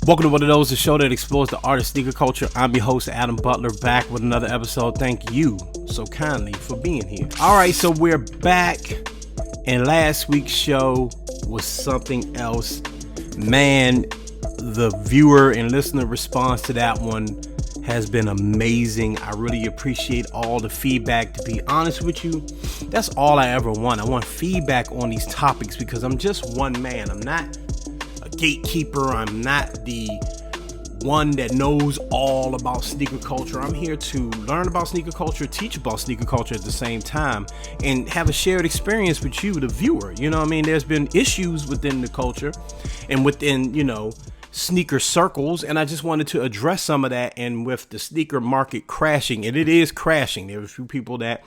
Welcome to one of those, the show that explores the art of sneaker culture. I'm your host, Adam Butler, back with another episode. Thank you so kindly for being here. All right, so we're back, and last week's show was something else. Man, the viewer and listener response to that one has been amazing. I really appreciate all the feedback. To be honest with you, that's all I ever want. I want feedback on these topics because I'm just one man. I'm not a gatekeeper. I'm not the one that knows all about sneaker culture. I'm here to learn about sneaker culture, teach about sneaker culture at the same time, and have a shared experience with you, the viewer. You know what I mean? There's been issues within the culture and within, sneaker circles, and I just wanted to address some of that. And with the sneaker market crashing, and it is crashing, there were a few people that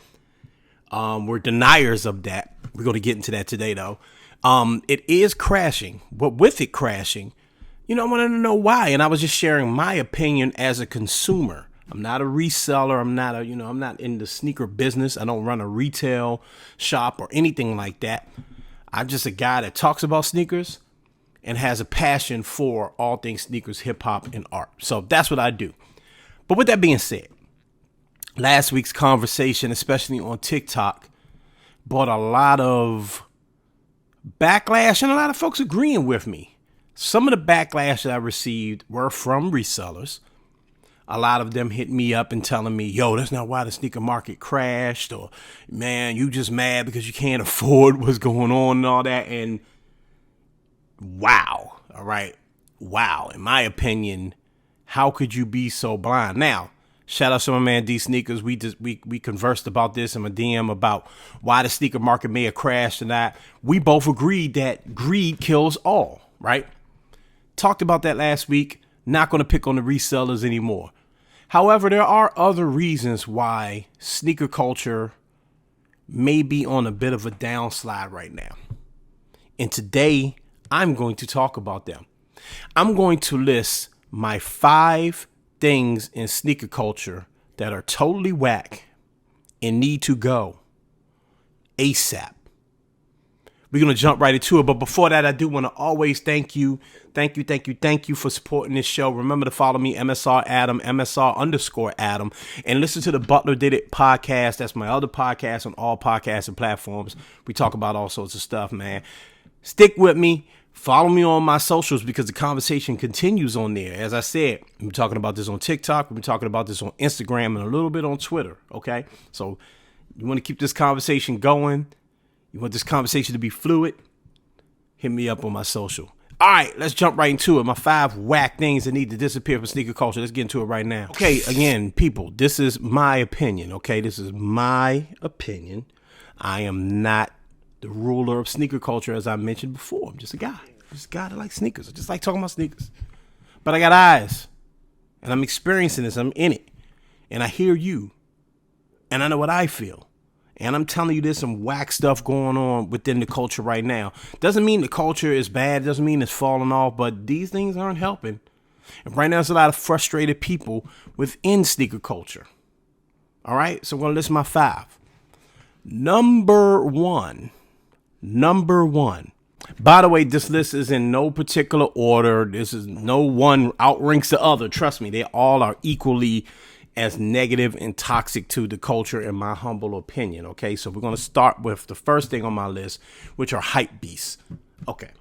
were deniers of that. We're going to get into that today, though. It is crashing, but with it crashing, I wanted to know why. And I was just sharing my opinion as a consumer. I'm not a reseller. I'm not in the sneaker business. I don't run a retail shop or anything like that. I'm just a guy that talks about sneakers and has a passion for all things sneakers, hip hop, and art. So that's what I do. But with that being said, last week's conversation, especially on TikTok, brought a lot of backlash and a lot of folks agreeing with me. Some of the backlash that I received were from resellers. A lot of them hit me up and telling me, yo, that's not why the sneaker market crashed, or man, you just mad because you can't afford what's going on and all that. And wow. All right. Wow. In my opinion, how could you be so blind? Now, shout out to my man D Sneakers. We conversed about this in my DM about why the sneaker market may have crashed or not. We both agreed that greed kills all, right? Talked about that last week. Not going to pick on the resellers anymore. However, there are other reasons why sneaker culture may be on a bit of a downslide right now. And today, I'm going to talk about them. I'm going to list my 5 things in sneaker culture that are totally whack and need to go ASAP. We're going to jump right into it. But before that, I do want to always thank you. Thank you for supporting this show. Remember to follow me, MSR Adam, MSR_Adam, and listen to the Butler Did It podcast. That's my other podcast on all podcasting platforms. We talk about all sorts of stuff, man. Stick with me. Follow me on my socials because the conversation continues on there. As I said, we're talking about this on TikTok. We're talking about this on Instagram and a little bit on Twitter. Okay. So you want to keep this conversation going. You want this conversation to be fluid. Hit me up on my social. All right, let's jump right into it. My 5 whack things that need to disappear from sneaker culture. Let's get into it right now. Okay. Again, people, this is my opinion. Okay. This is my opinion. I am not the ruler of sneaker culture, as I mentioned before. I'm just a guy. That likes sneakers. I just like talking about sneakers. But I got eyes. And I'm experiencing this. I'm in it. And I hear you. And I know what I feel. And I'm telling you, there's some whack stuff going on within the culture right now. Doesn't mean the culture is bad. Doesn't mean it's falling off. But these things aren't helping. And right now, there's a lot of frustrated people within sneaker culture. All right? So I'm going to list my 5. Number one. By the way, this list is in no particular order. This is no one outranks the other. Trust me, they all are equally as negative and toxic to the culture, in my humble opinion. Okay, so we're going to start with the first thing on my list, which are hype beasts. Okay,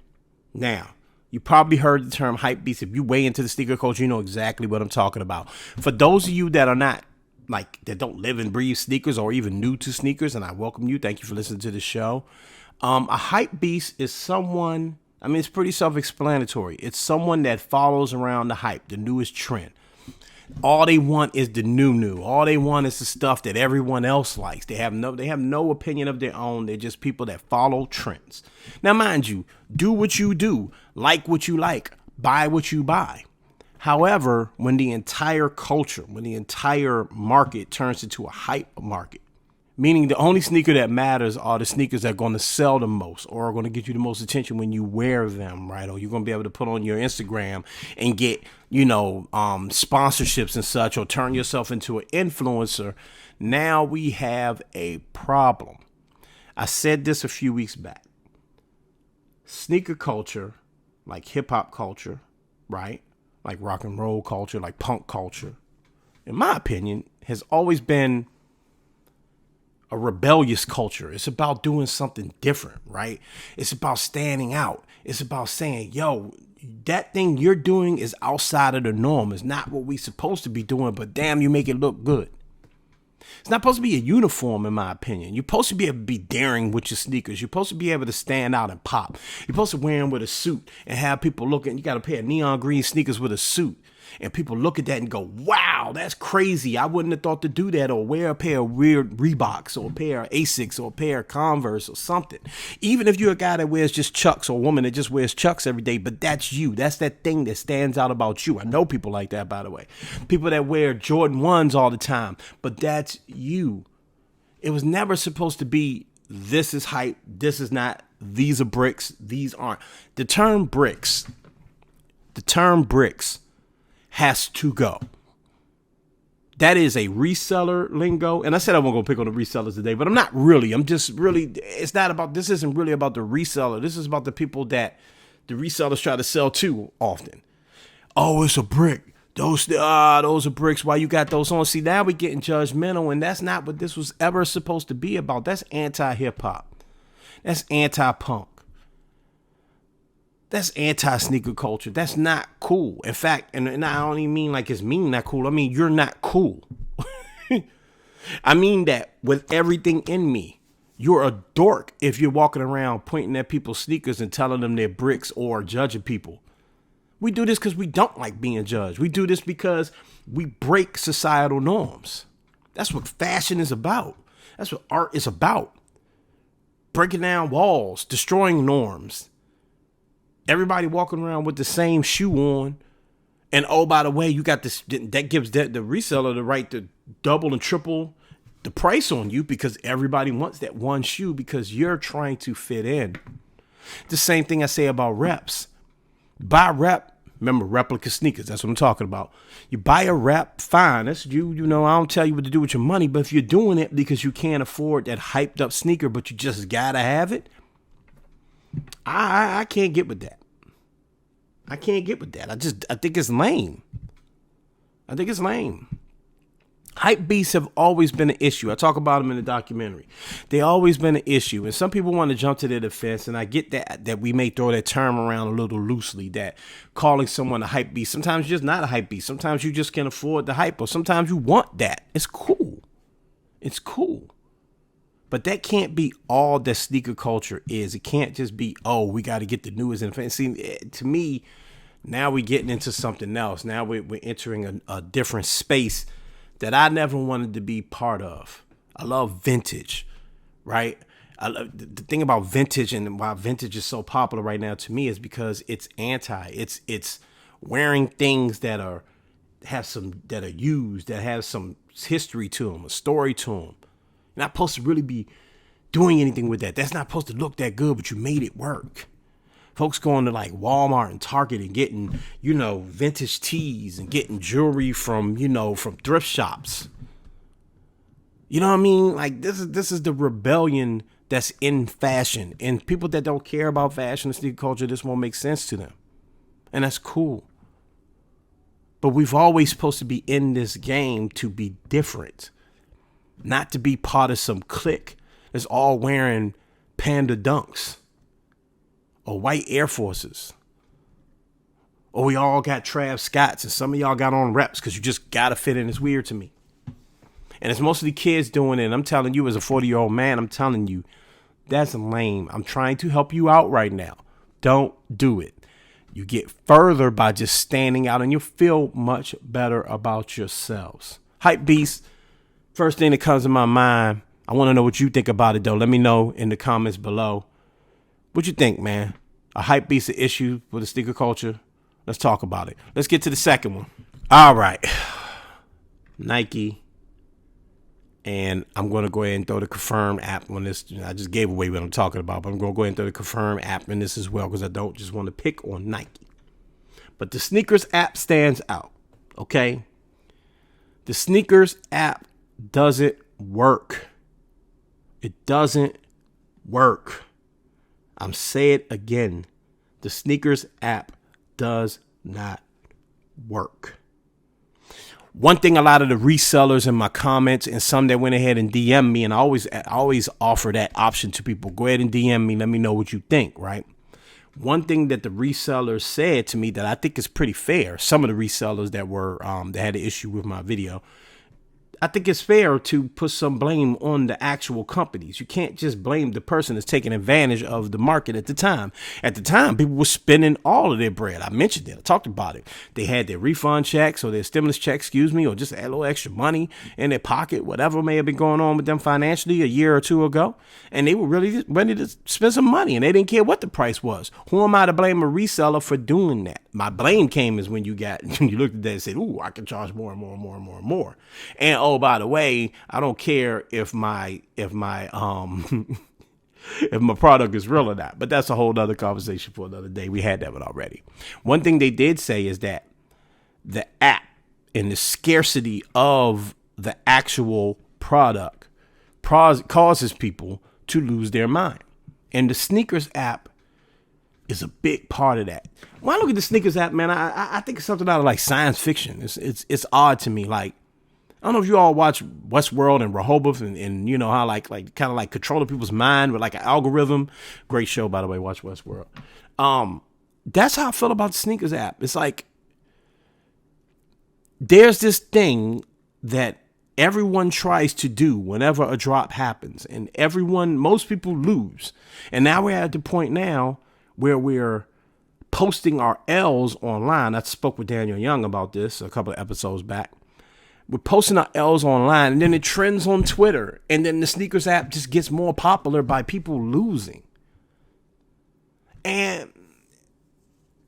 now you probably heard the term hype beast. If you way into the sneaker culture, you know exactly what I'm talking about. For those of you that are not that don't live and breathe sneakers or even new to sneakers, and I welcome you. Thank you for listening to the show. A hype beast is someone, it's pretty self-explanatory. It's someone that follows around the hype, the newest trend. All they want is the new. All they want is the stuff that everyone else likes. They have no opinion of their own. They're just people that follow trends. Now, mind you, do what you do, like what you like, buy what you buy. However, when the entire culture, when the entire market turns into a hype market, meaning the only sneaker that matters are the sneakers that are going to sell the most or are going to get you the most attention when you wear them, right? Or you're going to be able to put on your Instagram and get, sponsorships and such, or turn yourself into an influencer. Now we have a problem. I said this a few weeks back. Sneaker culture, like hip hop culture, right? like rock and roll culture, like punk culture, in my opinion, has always been a rebellious culture. It's about doing something different, right? It's about standing out. It's about saying, yo, that thing you're doing is outside of the norm. It's not what we supposed to be doing, but damn, you make it look good. It's not supposed to be a uniform, in my opinion. You're supposed to be able to be daring with your sneakers. You're supposed to be able to stand out and pop. You're supposed to wear them with a suit and have people looking. You got a pair of neon green sneakers with a suit. And people look at that and go, wow, that's crazy. I wouldn't have thought to do that, or wear a pair of weird Reeboks or a pair of Asics or a pair of Converse or something. Even if you're a guy that wears just Chucks, or a woman that just wears Chucks every day, but that's you. That's that thing that stands out about you. I know people like that, by the way. People that wear Jordan 1s all the time, but that's you. It was never supposed to be, this is hype, this is not, these are bricks, these aren't. The term bricks has to go. That is a reseller lingo. And I said I wasn't going to pick on the resellers today, but I'm not really. I'm just really, it's not about, this isn't really about the reseller. This is about the people that the resellers try to sell to often. Oh, it's a brick. Those are bricks. Why you got those on? See, now we're getting judgmental, and that's not what this was ever supposed to be about. That's anti-hip hop. That's anti-punk. That's anti-sneaker culture. That's not cool. In fact, and I don't even mean like it's mean not cool. I mean, you're not cool. I mean that with everything in me. You're a dork if you're walking around pointing at people's sneakers and telling them they're bricks or judging people. We do this because we don't like being judged. We do this because we break societal norms. That's what fashion is about. That's what art is about. Breaking down walls, destroying norms. Everybody walking around with the same shoe on. And oh, by the way, you got this, that gives the reseller the right to double and triple the price on you, because everybody wants that one shoe because you're trying to fit in. The same thing I say about reps. Buy rep. Remember, replica sneakers. That's what I'm talking about. You buy a rep, fine. That's you. You know, I don't tell you what to do with your money, but if you're doing it because you can't afford that hyped up sneaker, but you just gotta have it, I can't get with that. I can't get with that. I think it's lame. I think it's lame. Hype beasts have always been an issue. I talk about them in the documentary. They always been an issue. And some people want to jump to their defense. And I get that we may throw that term around a little loosely, that calling someone a hype beast. Sometimes you're just not a hype beast. Sometimes you just can't afford the hype, or sometimes you want that. It's cool. It's cool. But that can't be all that sneaker culture is. It can't just be, oh, we got to get the newest and fancy. To me, now we're getting into something else. Now we're entering a different space that I never wanted to be part of. I love vintage, right? I love, the thing about vintage and why vintage is so popular right now to me is because it's it's wearing things that are used, that have some history to them, a story to them. You're not supposed to really be doing anything with that. That's not supposed to look that good, but you made it work. Folks going to like Walmart and Target and getting, vintage tees and getting jewelry from thrift shops. You know what I mean? Like this is the rebellion that's in fashion. And people that don't care about fashion and sneaker culture, this won't make sense to them. And that's cool. But we've always supposed to be in this game to be different. Not to be part of some clique that's all wearing Panda Dunks or white Air Forces. Or we all got Trav Scotts and some of y'all got on reps because you just got to fit in. It's weird to me. And it's mostly kids doing it. And I'm telling you, as a 40-year-old man, I'm telling you, that's lame. I'm trying to help you out right now. Don't do it. You get further by just standing out, and you'll feel much better about yourselves. Hype beast. First thing that comes to my mind, I want to know what you think about it, though. Let me know in the comments below. What you think, man? A hype beast an issue with the sneaker culture? Let's talk about it. Let's get to the second one. All right. Nike. And I'm going to go ahead and throw the Confirm app on this. I just gave away what I'm talking about, but I'm going to go ahead and throw the Confirm app in this as well, because I don't just want to pick on Nike. But the sneakers app stands out, okay? The sneakers app doesn't work. It doesn't work. I'm saying it again. The sneakers app does not work. One thing a lot of the resellers in my comments and some that went ahead and DM me, and I always offer that option to people. Go ahead and DM me. Let me know what you think, right? One thing that the resellers said to me that I think is pretty fair, some of the resellers that were that had an issue with my video, I think it's fair to put some blame on the actual companies. You can't just blame the person that's taking advantage of the market at the time. At the time, people were spending all of their bread. I mentioned it. I talked about it. They had their refund checks or their stimulus checks, or just a little extra money in their pocket, whatever may have been going on with them financially a year or two ago. And they were really ready to spend some money, and they didn't care what the price was. Who am I to blame a reseller for doing that? My blame came is when you looked at that and said, "Ooh, I can charge more and more and more and more and more." And oh, by the way, I don't care if my if my product is real or not. But that's a whole other conversation for another day. We had that one already. One thing they did say is that the app and the scarcity of the actual product causes people to lose their mind. And the sneakers app is a big part of that. When I look at the sneakers app, man, I think it's something out of like science fiction. It's odd to me. Like, I don't know if you all watch Westworld and Rehoboth and you know how like kind of like controlling people's mind with like an algorithm. Great show, by the way. Watch Westworld. That's how I feel about the sneakers app. It's like there's this thing that everyone tries to do whenever a drop happens, and most people lose. And now we're at the point now where we're posting our L's online. I spoke with Daniel Young about this a couple of episodes back. We're posting our L's online, and then it trends on Twitter, and then the sneakers app just gets more popular by people losing. And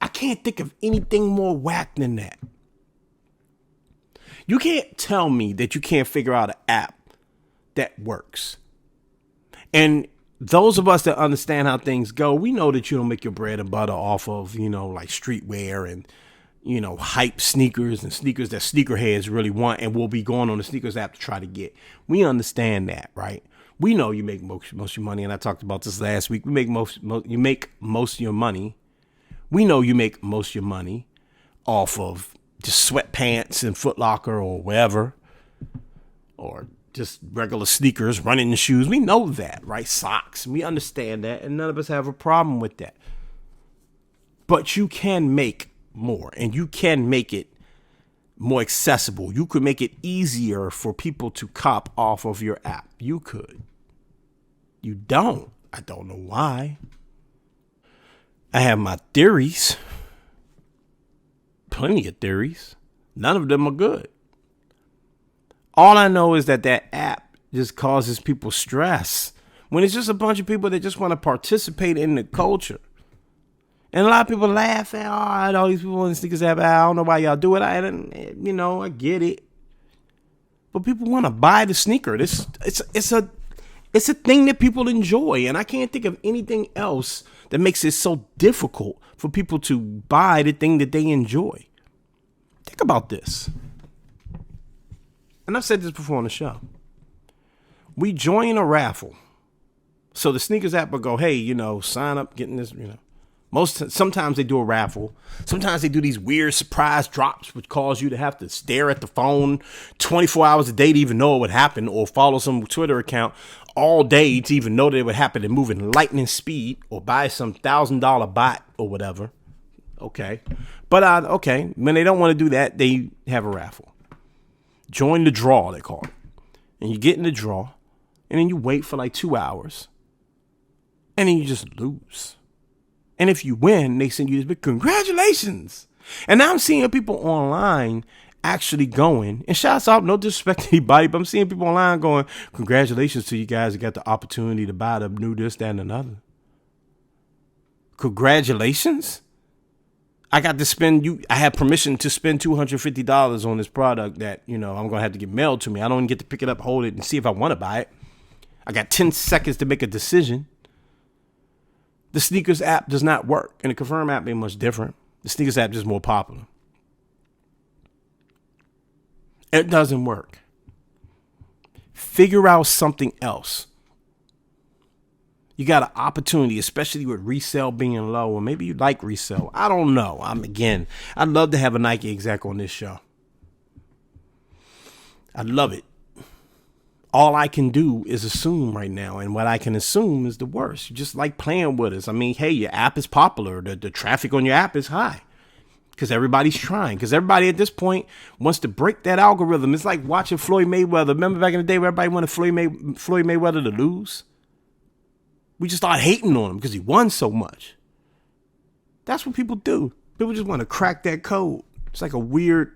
I can't think of anything more whack than that. You can't tell me that you can't figure out an app that works. And those of us that understand how things go, we know that you don't make your bread and butter off of, like streetwear and, hype sneakers and sneakers that sneakerheads really want and will be going on the sneakers app to try to get. We understand that, right? We know you make most of your money, and I talked about this last week. You make most of your money. We know you make most of your money off of just sweatpants and Foot Locker or wherever, or just regular sneakers, running shoes. We know that, right? Socks. We understand that, and none of us have a problem with that. But you can make more, and you can make it more accessible. You could make it easier for people to cop off of your app. You could. You don't. I don't know why. I have my theories. Plenty of theories. None of them are good. All I know is that app just causes people stress when it's just a bunch of people that just want to participate in the culture. And a lot of people laugh at, all these people in the sneakers app. I don't know why y'all do it. I get it. But people want to buy the sneaker. It's a thing that people enjoy. And I can't think of anything else that makes it so difficult for people to buy the thing that they enjoy. Think about this. And I've said this before on the show. We join a raffle. So the sneakers app will go, hey, sign up, getting this, Sometimes they do a raffle. Sometimes they do these weird surprise drops, which cause you to have to stare at the phone 24 hours a day to even know it would happen, or follow some Twitter account all day to even know that it would happen and move in lightning speed, or buy some $1,000 bot or whatever. Okay. But, when they don't want to do that, they have a raffle. Join the draw, they call it. And you get in the draw, and then you wait for like 2 hours, and then you just lose. And if you win, they send you this big congratulations. And now I'm seeing people online actually going, and shouts out, no disrespect to anybody, but I'm seeing people online going, congratulations to you guys that got the opportunity to buy the new this, that, and another. Congratulations. I have permission to spend $250 on this product that, I'm going to have to get mailed to me. I don't even get to pick it up, hold it, and see if I want to buy it. I got 10 seconds to make a decision. The sneakers app does not work, and the Confirm app ain't much different. The sneakers app is just more popular. It doesn't work. Figure out something else. You got an opportunity, especially with resale being low, or maybe you like resale. I don't know. I'd love to have a Nike exec on this show. I'd love it. All I can do is assume right now, and what I can assume is the worst. You just like playing with us. I mean, hey, your app is popular. The traffic on your app is high because everybody's trying. Because everybody at this point wants to break that algorithm. It's like watching Floyd Mayweather. Remember back in the day where everybody wanted Floyd Mayweather to lose? We just start hating on him because he won so much. That's what people do. People just want to crack that code. It's like a weird,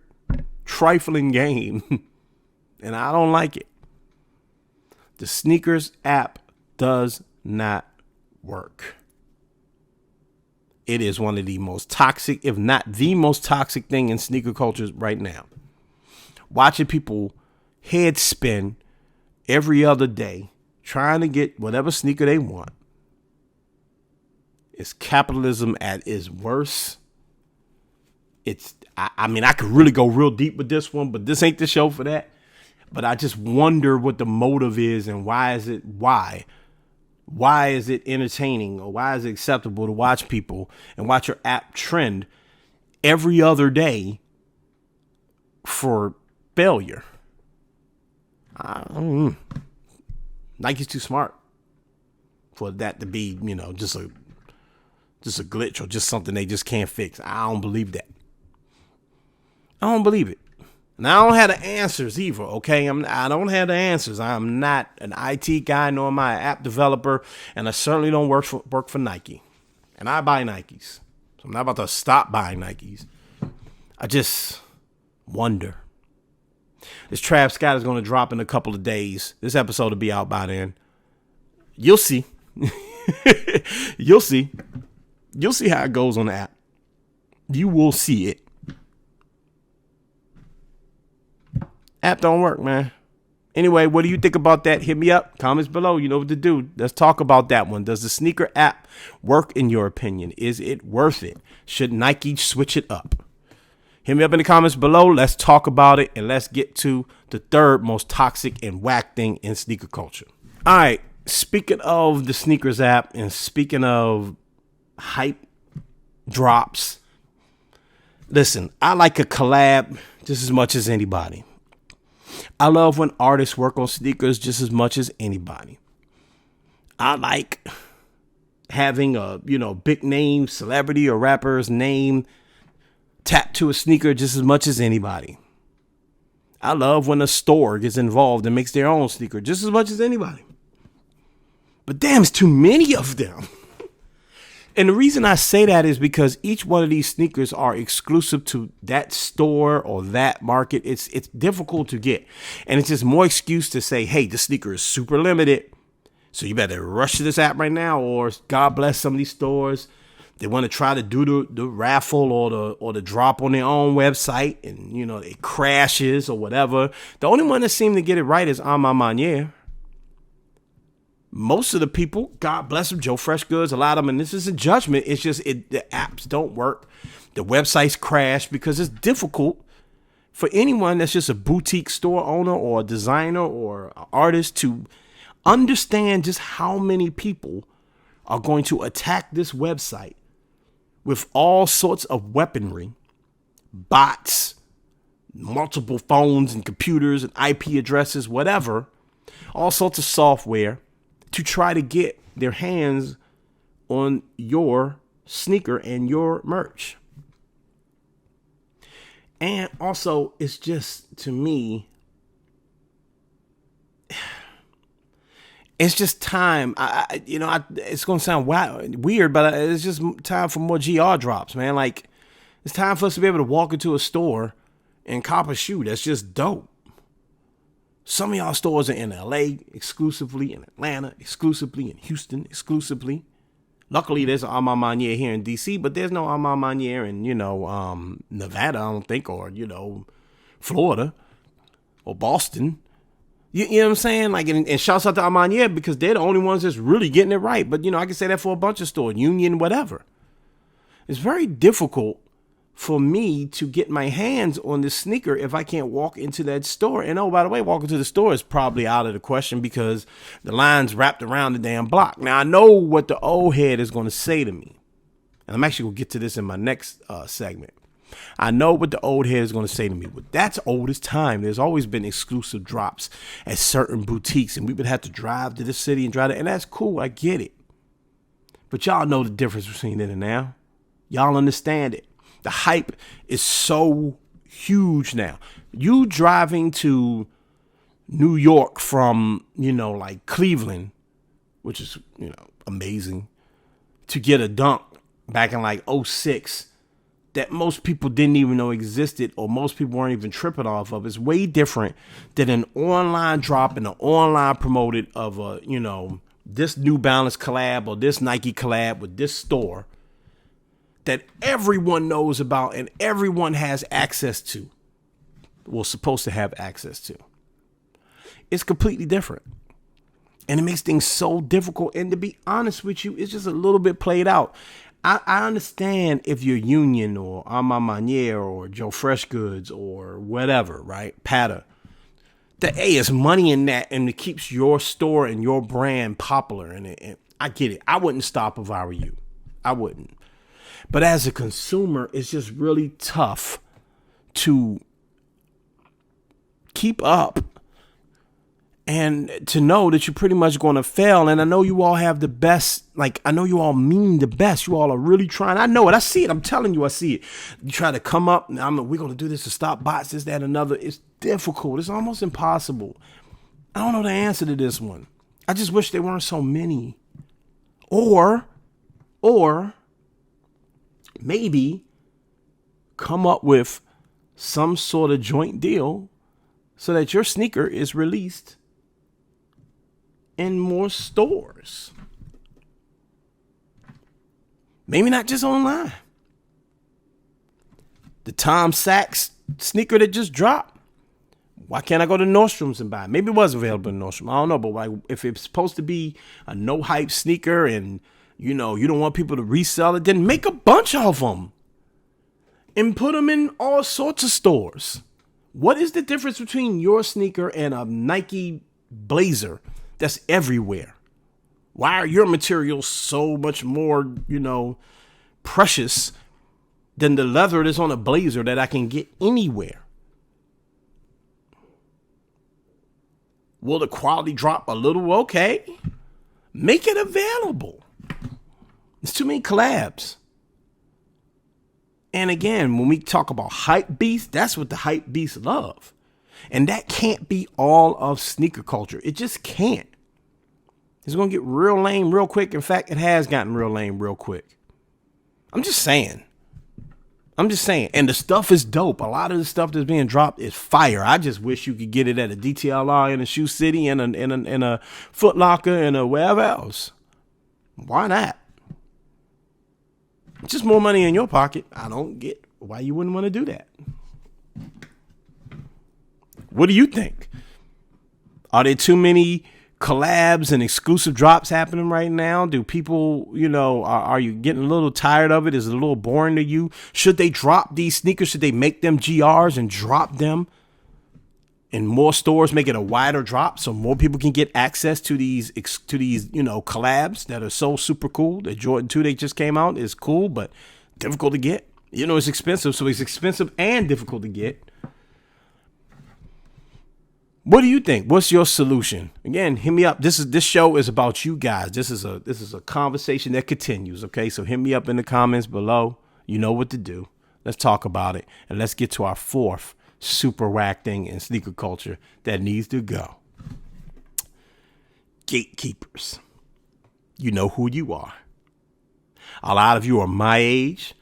trifling game. And I don't like it. The sneakers app does not work. It is one of the most toxic, if not the most toxic thing in sneaker culture right now. Watching people head spin every other day, trying to get whatever sneaker they want. It's capitalism at its worst. I mean, I could really go real deep with this one, but this ain't the show for that. But I just wonder what the motive is and why is it entertaining, or why is it acceptable to watch people and watch your app trend every other day for failure? Nike's too smart for that to be, just a glitch or just something they just can't fix. I don't believe that. I don't believe it. And I don't have the answers either, okay? I don't have the answers. I'm not an IT guy, nor am I an app developer, and I certainly don't work for Nike. And I buy Nikes. So I'm not about to stop buying Nikes. I just wonder. This Trav Scott is going to drop in a couple of days. This episode will be out by then. You'll see. You'll see. You'll see how it goes on the app. You will see it. App don't work, man. Anyway, what do you think about that? Hit me up. Comments below. You know what to do. Let's talk about that one. Does the sneaker app work in your opinion? Is it worth it? Should Nike switch it up? Hit me up in the comments below. Let's talk about it, and let's get to the third most toxic and whack thing in sneaker culture. All right. Speaking of the sneakers app and speaking of hype drops, listen, I like a collab just as much as anybody. I love when artists work on sneakers just as much as anybody. I like having a, big name celebrity or rapper's name tapped to a sneaker just as much as anybody. I love when a store gets involved and makes their own sneaker just as much as anybody. But damn, it's too many of them. And the reason I say that is because each one of these sneakers are exclusive to that store or that market. It's difficult to get. And it's just more excuse to say, hey, the sneaker is super limited, so you better rush to this app right now. Or God bless some of these stores. They want to try to do the raffle or the drop on their own website, and, it crashes or whatever. The only one that seemed to get it right is OMFnetwork. Most of the people, God bless them, Joe Fresh Goods, a lot of them, and this is a judgment. It's just the apps don't work. The websites crash because it's difficult for anyone that's just a boutique store owner or a designer or an artist to understand just how many people are going to attack this website with all sorts of weaponry, bots, multiple phones and computers and IP addresses, whatever, all sorts of software, to try to get their hands on your sneaker and your merch. And also, it's just, to me, it's just time. It's going to sound weird, but it's just time for more GR drops, man. Like, it's time for us to be able to walk into a store and cop a shoe. That's just dope. Some of y'all stores are in LA exclusively, in Atlanta exclusively, in Houston exclusively. Luckily, there's an OMFnetwork here in DC, but there's no OMFnetwork in, Nevada, I don't think, or, Florida or Boston. You know what I'm saying? Like, and shouts out to OMFnetwork because they're the only ones that's really getting it right. But, I can say that for a bunch of stores, Union, whatever. It's very difficult for me to get my hands on this sneaker if I can't walk into that store. And oh, by the way, walking to the store is probably out of the question because the line's wrapped around the damn block. Now, I know what the old head is going to say to me. And I'm actually going to get to this in my next segment. I know what the old head is going to say to me. But that's old as time. There's always been exclusive drops at certain boutiques. And we would have to drive to the city and drive it. And that's cool. I get it. But y'all know the difference between then and now. Y'all understand it. The hype is so huge now. You driving to New York from, like Cleveland, which is, amazing, to get a dunk back in like 06 that most people didn't even know existed or most people weren't even tripping off of. It's way different than an online drop and an online promoted of a, this New Balance collab or this Nike collab with this store that everyone knows about and everyone has access to. Well, supposed to have access to. It's completely different. And it makes things so difficult. And to be honest with you, it's just a little bit played out. I understand if you're Union or Ama Manier or Joe Fresh Goods or whatever, right? Pata. That is money in that and it keeps your store and your brand popular. And I get it. I wouldn't stop if I were you. I wouldn't. But as a consumer, it's just really tough to keep up and to know that you're pretty much going to fail. And I know you all have the best, I know you all mean the best. You all are really trying. I know it. I see it. I'm telling you, I see it. You try to come up, we're going to do this to stop bots, this, that, another. It's difficult. It's almost impossible. I don't know the answer to this one. I just wish there weren't so many. Or maybe come up with some sort of joint deal so that your sneaker is released in more stores. Maybe not just online. The Tom Sachs sneaker that just dropped. Why can't I go to Nordstrom's and buy it? Maybe it was available in Nordstrom. I don't know. But if it's supposed to be a no hype sneaker and you don't want people to resell it, then make a bunch of them and put them in all sorts of stores. What is the difference between your sneaker and a Nike blazer that's everywhere? Why are your materials so much more, precious than the leather that's on a blazer that I can get anywhere? Will the quality drop a little? Okay. Make it available. There's too many collabs. And again, when we talk about hype beasts, that's what the hype beasts love. And that can't be all of sneaker culture. It just can't. It's going to get real lame real quick. In fact, it has gotten real lame real quick. I'm just saying. And the stuff is dope. A lot of the stuff that's being dropped is fire. I just wish you could get it at a DTLR in a Shoe City and a Foot Locker and a wherever else. Why not? Just more money in your pocket. I don't get why you wouldn't want to do that. What do you think? Are there too many collabs and exclusive drops happening right now? Do people, are you getting a little tired of it? Is it a little boring to you? Should they drop these sneakers? Should they make them GRs and drop them in more stores, make it a wider drop so more people can get access to these, collabs that are so super cool? The Jordan 2 they just came out is cool, but difficult to get. It's expensive, so it's expensive and difficult to get. What do you think? What's your solution? Again, hit me up. This show is about you guys. This is a conversation that continues. Okay, so hit me up in the comments below. You know what to do. Let's talk about it, and let's get to our fourth super whack thing in sneaker culture that needs to go. Gatekeepers. You know who you are. A lot of you are my age.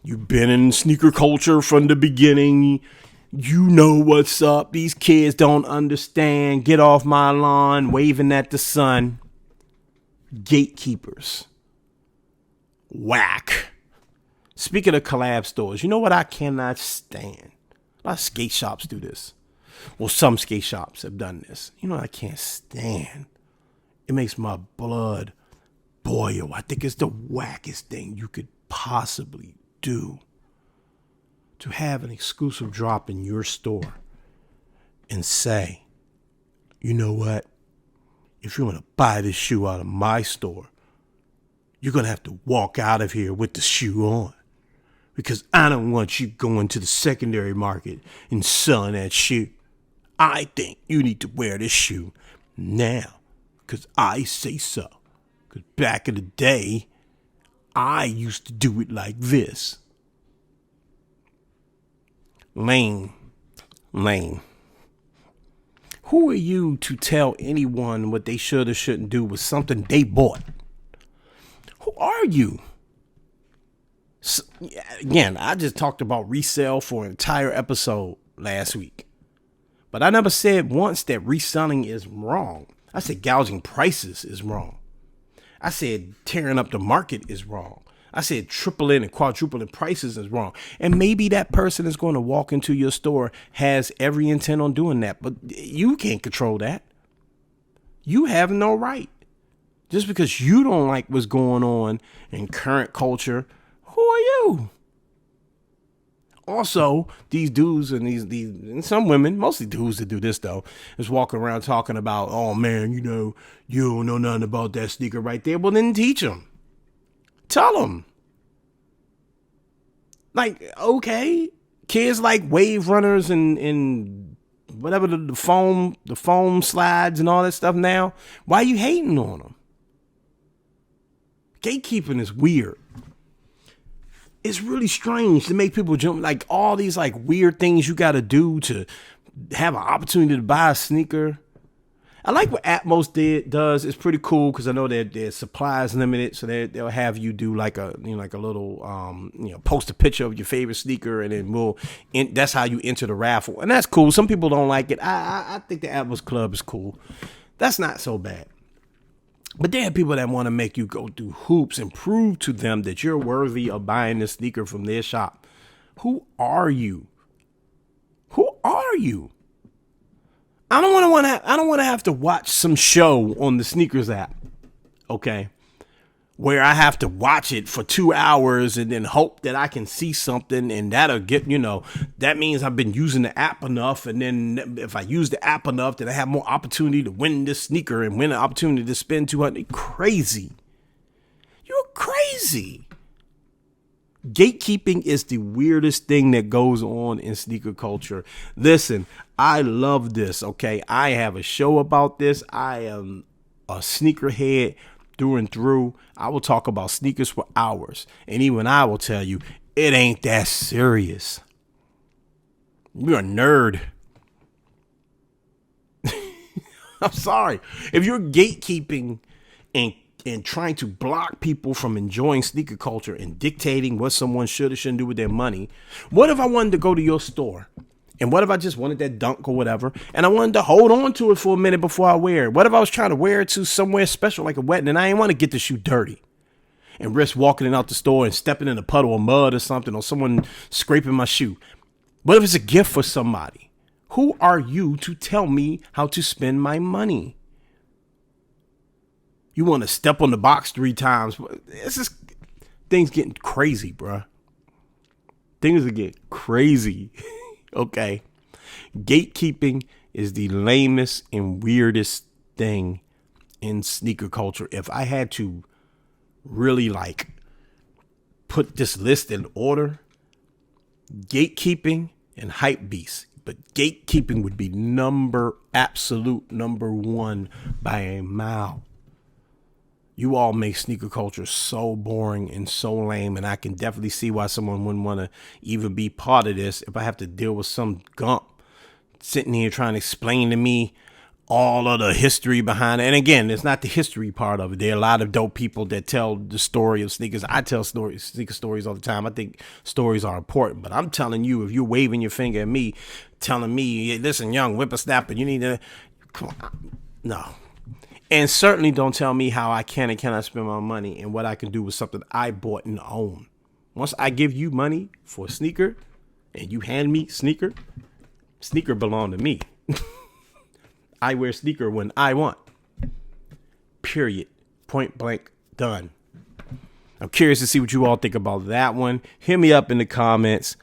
You've been in sneaker culture from the beginning. You know what's up. These kids don't understand. Get off my lawn, waving at the sun. Gatekeepers. Whack. Speaking of collab stores, you know what I cannot stand? A lot of skate shops do this. Well, some skate shops have done this. You know what I can't stand? It makes my blood boil. I think it's the wackest thing you could possibly do. to have an exclusive drop in your store and say, you know what? If you want to buy this shoe out of my store, you're going to have to walk out of here with the shoe on. Because I don't want you going to the secondary market and selling that shoe. I think you need to wear this shoe now. Because I say so. Because back in the day, I used to do it like this. Lame. Who are you to tell anyone what they should or shouldn't do with something they bought? Who are you? So, again, I just talked about resale for an entire episode last week. But I never said once that reselling is wrong. I said gouging prices is wrong. I said tearing up the market is wrong. I said tripling and quadrupling prices is wrong. And maybe that person is going to walk into your store, has every intent on doing that. But you can't control that. You have no right. Just because you don't like what's going on in current culture, who are you? Also, these dudes and these and some women, mostly dudes that do this though, is walking around talking about, oh man, you don't know nothing about that sneaker right there. Well, then teach them. Tell them. Like, okay, kids like wave runners and whatever the foam slides and all that stuff now. Why are you hating on them? Gatekeeping is weird. It's really strange to make people jump, like all these like weird things you got to do to have an opportunity to buy a sneaker. I like what Atmos does. It's pretty cool because I know that their supply is limited, so they'll have you do like a little post a picture of your favorite sneaker, and then that's how you enter the raffle, and that's cool. Some people don't like it. I think the Atmos Club is cool. That's not so bad. But there are people that want to make you go through hoops and prove to them that you're worthy of buying this sneaker from their shop. Who are you? Who are you? I don't want to have to watch some show on the sneakers app, okay, where I have to watch it for 2 hours and then hope that I can see something, and that'll get, that means I've been using the app enough, and then if I use the app enough, then I have more opportunity to win this sneaker and win an opportunity to spend $200. Crazy. You're crazy. Gatekeeping is the weirdest thing that goes on in sneaker culture. Listen, I love this, okay? I have a show about this. I am a sneakerhead through and through. I will talk about sneakers for hours. And even I will tell you, it ain't that serious. You're a nerd. I'm sorry. If you're gatekeeping and trying to block people from enjoying sneaker culture and dictating what someone should or shouldn't do with their money, what if I wanted to go to your store? And what if I just wanted that dunk or whatever, and I wanted to hold on to it for a minute before I wear it? What if I was trying to wear it to somewhere special like a wedding, and I didn't want to get the shoe dirty and risk walking it out the store and stepping in a puddle of mud or something, or someone scraping my shoe? What if it's a gift for somebody? Who are you to tell me how to spend my money? You want to step on the box 3 times. It's just, things getting crazy, bruh. Things are getting crazy. Okay. Gatekeeping is the lamest and weirdest thing in sneaker culture. If I had to really put this list in order, gatekeeping and hype beast. But gatekeeping would be absolute number 1 by a mile. You all make sneaker culture so boring and so lame, and I can definitely see why someone wouldn't want to even be part of this if I have to deal with some gump sitting here trying to explain to me all of the history behind it. And again, it's not the history part of it. There are a lot of dope people that tell the story of sneakers. I tell sneaker stories all the time. I think stories are important, but I'm telling you, if you're waving your finger at me, telling me, hey, listen, young whippersnapper, you need to, come on, no. And certainly don't tell me how I can and cannot spend my money and what I can do with something I bought and own. Once I give you money for a sneaker and you hand me sneaker belong to me. I wear sneaker when I want. Period. Point blank. Done. I'm curious to see what you all think about that one. Hit me up in the comments.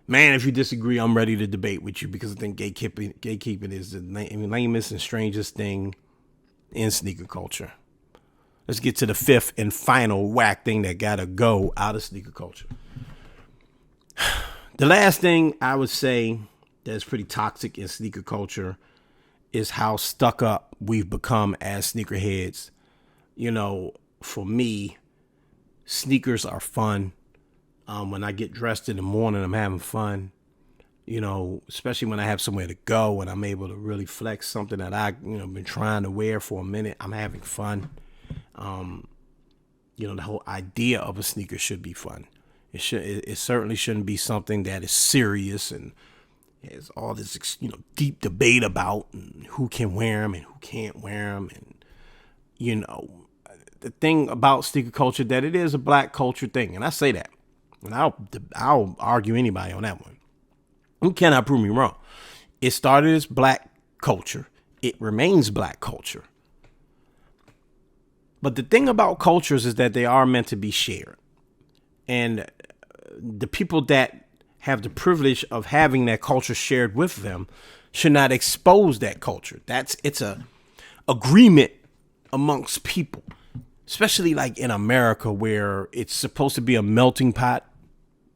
Man, if you disagree, I'm ready to debate with you because I think gatekeeping is the lamest and strangest thing in sneaker culture. Let's get to the fifth and final whack thing that gotta go out of sneaker culture. The last thing I would say that's pretty toxic in sneaker culture is how stuck up we've become as sneakerheads. You know, for me, sneakers are fun. When I get dressed in the morning, I'm having fun. You know, especially when I have somewhere to go and I'm able to really flex something that I, been trying to wear for a minute. I'm having fun. The whole idea of a sneaker should be fun. It certainly shouldn't be something that is serious and has all this, deep debate about who can wear them and who can't wear them. And, the thing about sneaker culture that it is a black culture thing. And I say that. And I'll argue anybody on that one. You cannot prove me wrong. It started as black culture. It remains black culture. But the thing about cultures is that they are meant to be shared. And the people that have the privilege of having that culture shared with them should not expose that culture. It's a agreement amongst people, especially like in America where it's supposed to be a melting pot.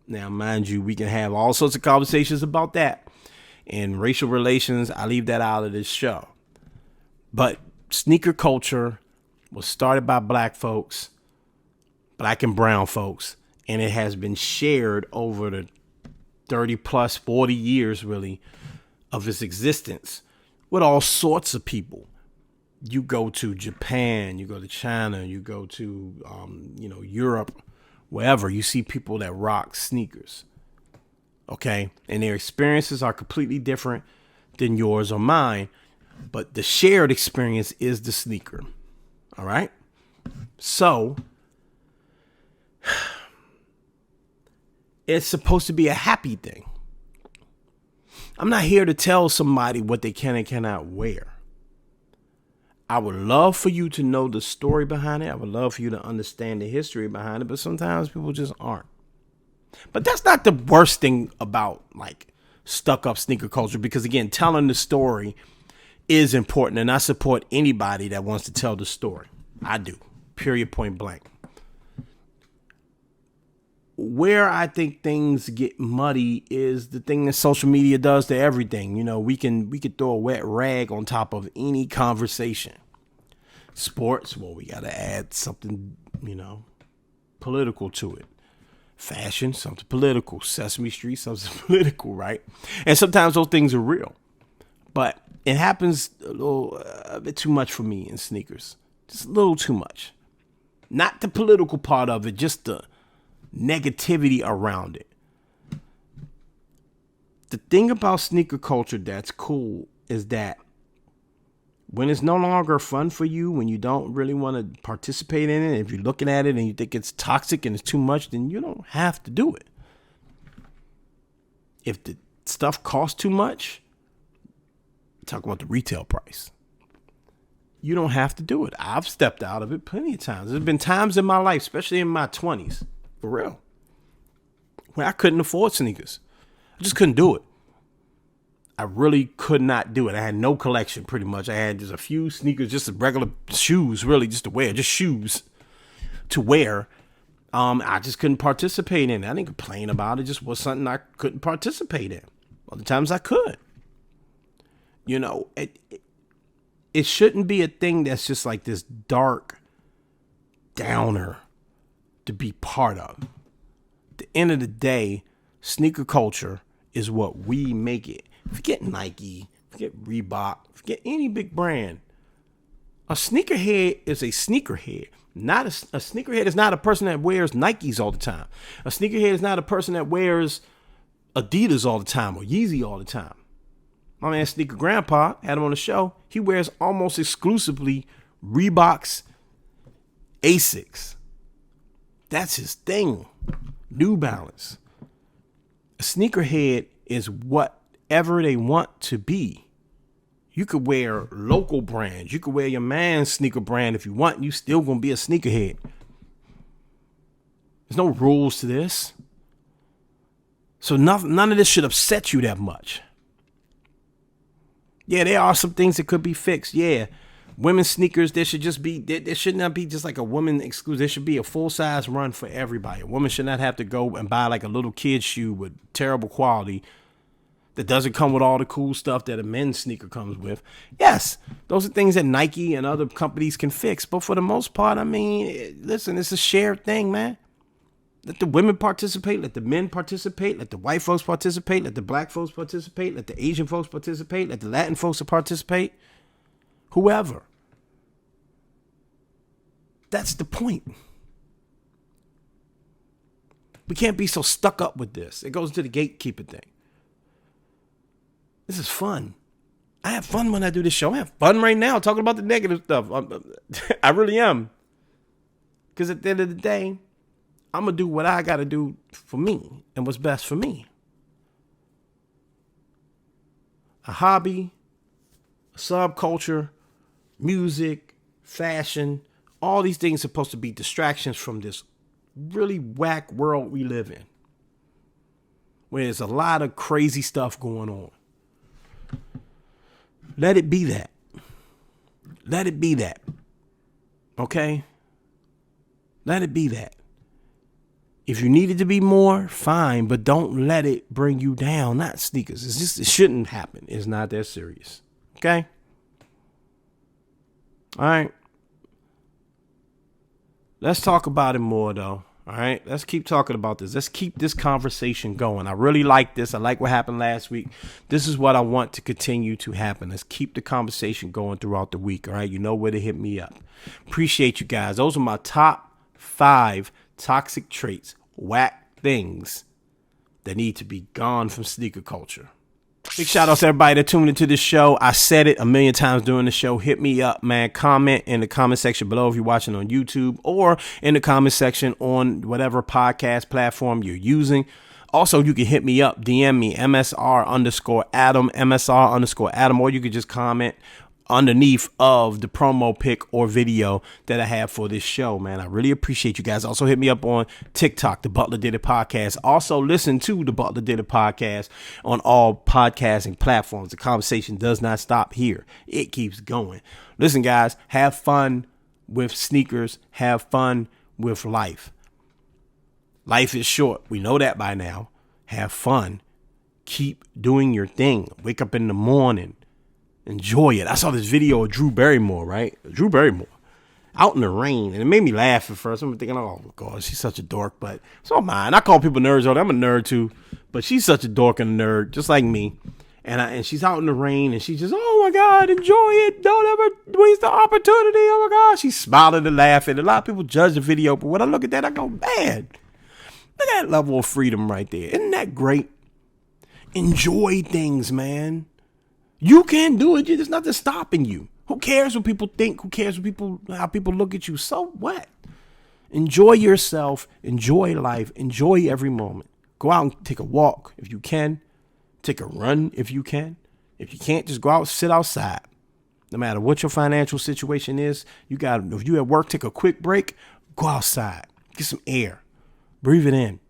Now, mind you, we can have all sorts of conversations about that. And racial relations, I leave that out of this show. But sneaker culture was started by black folks, black and brown folks, and it has been shared over the 30 plus 40 years, really, of its existence with all sorts of people. You go to Japan, you go to China, you go to, Europe, wherever, you see people that rock sneakers. Okay. And their experiences are completely different than yours or mine. But the shared experience is the sneaker. All right. So it's supposed to be a happy thing. I'm not here to tell somebody what they can and cannot wear. I would love for you to know the story behind it. I would love for you to understand the history behind it, but sometimes people just aren't. But that's not the worst thing about like stuck up sneaker culture, because again, telling the story is important, and I support anybody that wants to tell the story. I do. Period, point blank. Where I think things get muddy is the thing that social media does to everything. We can throw a wet rag on top of any conversation. Sports, well, we got to add something, political to it. Fashion, something political. Sesame Street, something political, right? And sometimes those things are real. But it happens a bit too much for me in sneakers. Just a little too much. Not the political part of it, just the negativity around it. The thing about sneaker culture that's cool is that when it's no longer fun for you, when you don't really want to participate in it, if you're looking at it and you think it's toxic and it's too much, then you don't have to do it. If the stuff costs too much, talk about the retail price. You don't have to do it. I've stepped out of it plenty of times. There's been times in my life, especially in my 20s, for real, when I couldn't afford sneakers. I just couldn't do it. I really could not do it. I had no collection, pretty much. I had just a few sneakers, just regular shoes, really, just to wear, just shoes to wear. I just couldn't participate in it. I didn't complain about it. It just was something I couldn't participate in. Other times I could. It shouldn't be a thing that's just like this dark downer to be part of. At the end of the day, sneaker culture is what we make it. Forget Nike, forget Reebok, forget any big brand. A sneakerhead is a sneakerhead. Not a sneakerhead is not a person that wears Nikes all the time. A sneakerhead is not a person that wears Adidas all the time or Yeezy all the time. My man Sneaker Grandpa had him on the show. He wears almost exclusively Reeboks, Asics. That's his thing. New Balance. A sneakerhead is whatever they want to be. You could wear local brands. You could wear your man's sneaker brand if you want. You still gonna be a sneakerhead. There's no rules to this. So none of this should upset you that much. Yeah, there are some things that could be fixed. Yeah, women's sneakers, there should not be just like a woman exclusive. There should be a full-size run for everybody. A woman should not have to go and buy like a little kid's shoe with terrible quality that doesn't come with all the cool stuff that a men's sneaker comes with. Yes, those are things that Nike and other companies can fix. But for the most part, I mean, listen, it's a shared thing, man. Let the women participate. Let the men participate. Let the white folks participate. Let the black folks participate. Let the Asian folks participate. Let the Latin folks participate. Whoever. That's the point. We can't be so stuck up with this. It goes to the gatekeeper thing. This is fun. I have fun when I do this show. I have fun right now talking about the negative stuff. I really am. Because at the end of the day, I'm going to do what I got to do for me and what's best for me. A hobby, a subculture, music, fashion, all these things are supposed to be distractions from this really whack world we live in, where there's a lot of crazy stuff going on. Let it be that. Let it be that. Okay? Let it be that. If you need it to be more, fine, but don't let it bring you down. Not sneakers. It shouldn't happen. It's not that serious. Okay? All right. Let's talk about it more, though. All right, let's keep talking about this. Let's keep this conversation going. I really like this. I like what happened last week. This is what I want to continue to happen. Let's keep the conversation going throughout the week. All right, you know where to hit me up. Appreciate you guys. Those are my top 5 toxic traits, whack things that need to be gone from sneaker culture. Big shout out to everybody that tuned into this show. I said it a million times during the show. Hit me up, man. Comment in the comment section below if you're watching on YouTube, or in the comment section on whatever podcast platform you're using. Also, you can hit me up, DM me, MSR_Adam, MSR_Adam, or you can just comment underneath of the promo pic or video that I have for this show, man. I really appreciate you guys. Also hit me up on TikTok, the Butler Did It Podcast. Also listen to the Butler Did It Podcast on all podcasting platforms. The conversation does not stop here. It keeps going. Listen, guys, have fun with sneakers. Have fun with life. Life is short. We know that by now. Have fun. Keep doing your thing. Wake up in the morning. Enjoy it. I saw this video of Drew Barrymore, right? Drew Barrymore out in the rain. And it made me laugh at first. I'm thinking, oh, God, she's such a dork. But so am I. And I call people nerds. I'm a nerd, too. But she's such a dork and a nerd, just like me. And she's out in the rain. And she's just, oh, my God, enjoy it. Don't ever waste the opportunity. Oh, my God. She's smiling and laughing. A lot of people judge the video. But when I look at that, I go, man, look at that level of freedom right there. Isn't that great? Enjoy things, man. You can do it. There's nothing stopping you. Who cares what people think? Who cares how people look at you? So what? Enjoy yourself. Enjoy life. Enjoy every moment. Go out and take a walk if you can. Take a run if you can. If you can't, just go out and sit outside. No matter what your financial situation is, if you at work, take a quick break. Go outside. Get some air. Breathe it in.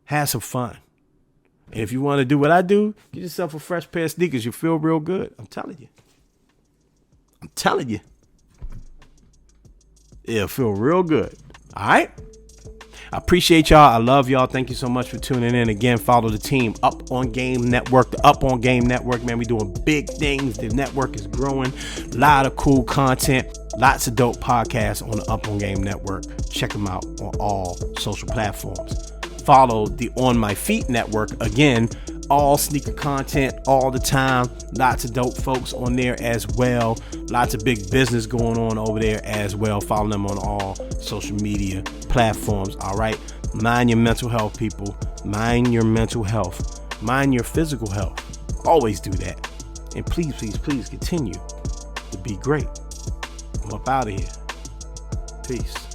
Have some fun. And if you want to do what I do, get yourself a fresh pair of sneakers. You feel real good. I'm telling you. It'll feel real good. All right? I appreciate y'all. I love y'all. Thank you so much for tuning in. Again, follow the team, Up On Game Network. The Up On Game Network, man, we doing big things. The network is growing. A lot of cool content. Lots of dope podcasts on the Up On Game Network. Check them out on all social platforms. Follow the On My Feet Network. Again, all sneaker content all the time. Lots of dope folks on there as well. Lots of big business going on over there as well. Follow them on all social media platforms. All right. Mind your mental health, people. Mind your mental health. Mind your physical health. Always do that. And please, please, please continue to be great. I'm up out of here. Peace.